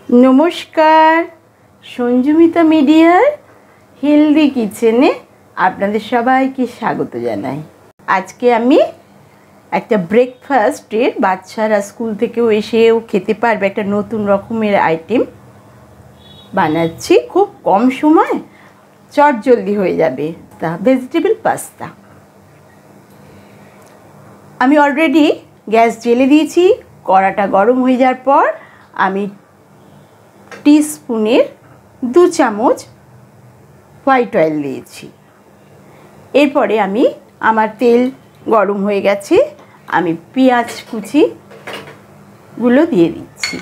नमस्कार संजुमितामेडियार हेल्दी किचेने आपनादेर सबाइके स्वागत जानाई। आज के आमी एक ब्रेकफास्टेर बाच्चारा स्कूल थेके एसेओ खेते पारबे एक नतून रकमेर आइटेम बानाच्छि। खूब कम समय चटजल्दी हो जाबे ता भेजिटेबल पास्ता। आमी अलरेडी गैस जेले दिएछि। कड़ाटा गरम हो जाওয়ার पर आमी टीस्पूनेर 2 चामच व्हाइट ऑयल दिएछि। एरपरे आमी आमार तेल गरम हो गेছে, आमी पेঁয়াজ कुचि गुलो दिए दिচ্ছি।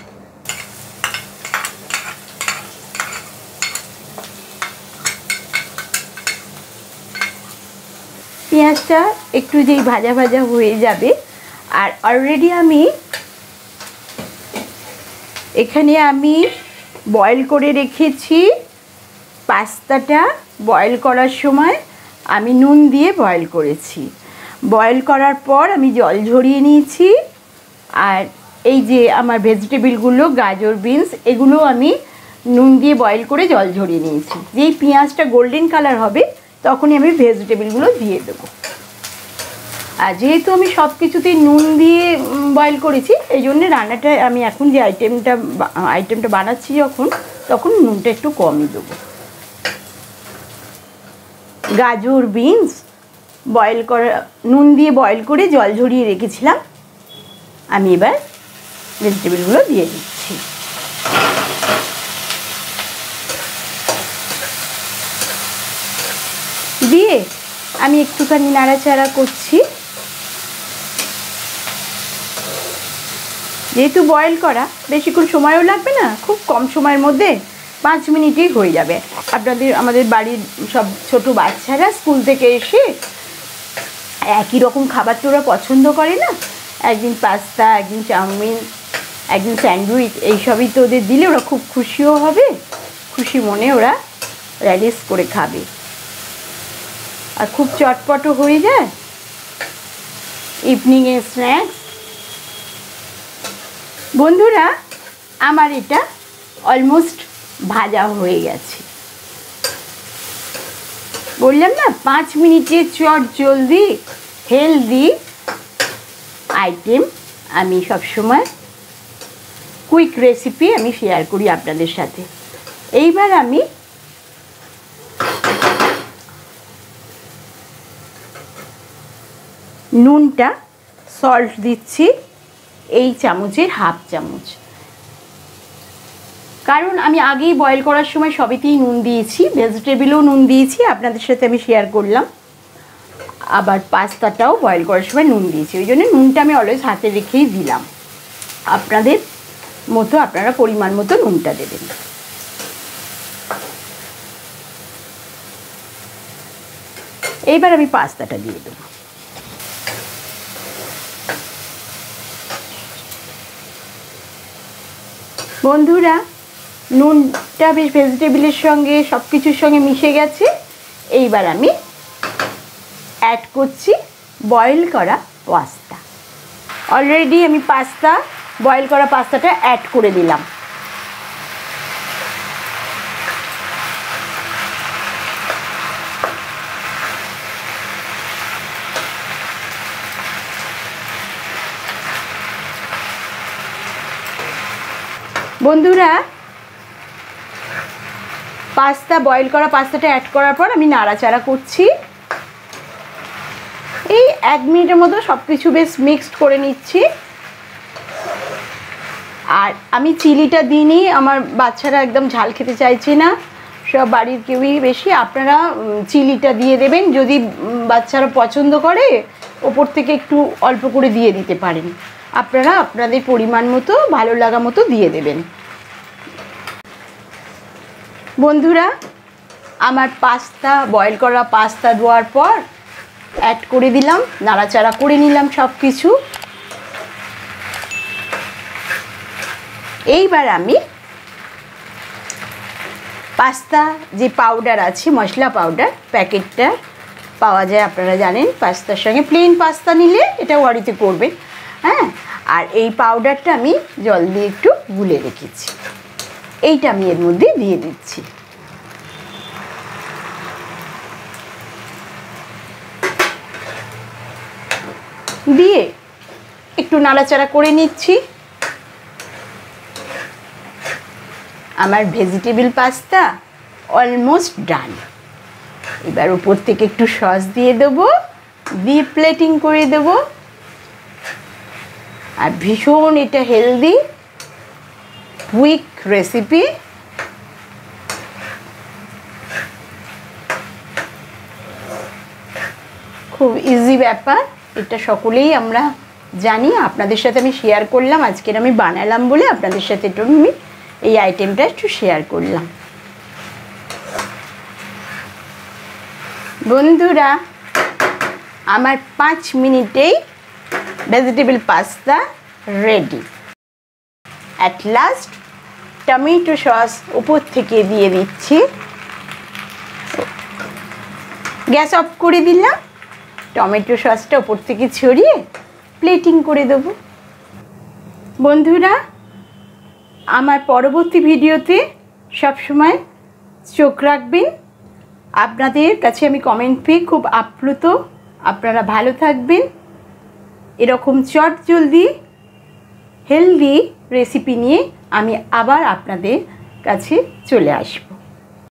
পেঁয়াজটা একটু যেই ভাজা ভাজা হয়ে যাবে আর অলরেডি আমি এখানে আমি বয়েল করে রেখেছি পাস্তাটা। বয়েল করার সময় আমি নুন দিয়ে বয়েল করেছি। বয়েল করার পর আমি জল ঝরিয়ে নিয়েছি। আর এই যে আমার ভেজিটেবলগুলো গাজর বিনস এগুলো আমি নুন দিয়ে বয়েল করে জল ঝরিয়ে নিয়েছি। যেই পেঁয়াজটা গোল্ডেন কালার হবে তখনই আমি ভেজিটেবলগুলো দিয়ে দেবো। আর যেহেতু আমি সব কিছুতেই নুন দিয়ে বয়েল করেছি এই জন্য রান্নাটা আমি এখন যে আইটেমটা বানাচ্ছি তখন নুনটা একটু কমই দেবো। গাজর বিনস বয়েল করা নুন দিয়ে বয়েল করে জল ঝরিয়ে রেখেছিলাম। আমি এবার ভেজিটেবলগুলো দিয়ে দিচ্ছি। দিয়ে আমি একটুখানি নাড়াচাড়া করছি। যেহেতু বয়েল করা বেশিক্ষণ সময়ও লাগবে না, খুব কম সময়ের মধ্যে 5 মিনিটেই হয়ে যাবে। আমাদের বাড়ির সব ছোট বাচ্চারা স্কুল থেকে এসে একই রকম খাবার তো ওরা পছন্দ করে না। একদিন পাস্তা, একদিন চাউমিন, একদিন স্যান্ডউইচ এইসবই তো ওদের দিলে ওরা খুব খুশিও হবে। খুশি মনে ওরা রেলিশ করে খাবে আর খুব চটপটও হয়ে যায় ইভিনিংয়ে স্ন্যাক্স। বন্ধুরা আমার এটা অলমোস্ট ভাজা হয়ে গেছে। বললাম না 5 মিনিটে চটজলদি হেলদি আইটেম। আমি সবসময় কুইক রেসিপি আমি শেয়ার করি আপনাদের সাথে। এইবার আমি নুনটা সল্ট দিচ্ছি এই চামচের হাফ চামচ। কারণ আমি আগেই বয়েল করার সময় সবেতেই নুন দিয়েছি, ভেজিটেবলও নুন দিয়েছি, আপনাদের সাথে আমি শেয়ার করলাম। আবার পাস্তাটাও বয়েল করার সময় নুন দিয়েছি, ওই জন্য নুনটা আমি অলওয়েজ হাতে রেখেই দিলাম। আপনাদের মতো আপনারা পরিমাণ মতো নুনটা দেবেন। এইবার আমি পাস্তাটা দিয়ে দেবো। বন্ধুরা নুনটা বেশ ভেজিটেবলের সঙ্গে সব কিছুর সঙ্গে মিশে গেছে। এইবার আমি অ্যাড করছি বয়েল করা পাস্তা। অলরেডি আমি বয়েল করা পাস্তাটা অ্যাড করে দিলাম। বন্ধুরা বয়েল করা পাস্তাটা অ্যাড করার পর আমি নাড়াচাড়া করছি। এই 1 মিনিটের মতো সব কিছু বেশ মিক্সড করে নিচ্ছি। আর আমি চিলিটা দিইনি, আমার বাচ্চারা একদম ঝাল খেতে চাইছে না, সব বাড়ির কেউই বেশি। আপনারা চিলিটা দিয়ে দেবেন, যদি বাচ্চারা পছন্দ করে ওপর থেকে একটু অল্প করে দিয়ে দিতে পারেন। আপনারা আপনাদের পরিমাণ মতো ভালো লাগা মতো দিয়ে দেবেন। বন্ধুরা আমার বয়েল করা পাস্তা দেওয়ার পর অ্যাড করে দিলাম, নাড়াচাড়া করে নিলাম সব কিছু। এইবার আমি পাস্তা যে পাউডার আছে, মশলা পাউডার প্যাকেটটা পাওয়া যায়, আপনারা জানেন। পাস্তার সঙ্গে প্লেন পাস্তা নিলে এটা বাড়িতে করবেন। হ্যাঁ, আর এই পাউডারটা আমি জল দিয়ে একটু গুলে রেখেছি। এইটা আমি এর মধ্যে দিয়ে দিচ্ছি। দিয়ে একটু নাড়াচাড়া করে নিচ্ছি। আমার ভেজিটেবল পাস্তা অলমোস্ট ডান। এবার উপর থেকে একটু সস দিয়ে দেবো, দিয়ে প্লেটিং করে দেবো। আর ভীষণ এটা হেলদি কুইক রেসিপি। খুব ইজি ব্যাপার, এটা সকলেই আমরা জানি। আপনাদের সাথে আমি শেয়ার করলাম, আজকের আমি বানালাম বলে আপনাদের সাথে একটু আমি এই আইটেমটা একটু শেয়ার করলাম। বন্ধুরা, আমার 5 মিনিটেই vegetable pasta ready. At last tomato sauce উপর থেকে দিয়ে দিচ্ছি। গ্যাস অফ করে দিলাম, টমেটো সসটা উপর থেকে ছড়িয়ে প্লেটিং করে দেব। বন্ধুরা, আমার পরবর্তী ভিডিওতে সবসময় চোখ রাখবেন। আপনাদের কাছে আমি কমেন্ট পেয়ে খুব আপ্লুত। আপনারা ভালো থাকবেন। এরকম চটজলদি হেলদি রেসিপি নিয়ে আমি আবার আপনাদের কাছে চলে আসব।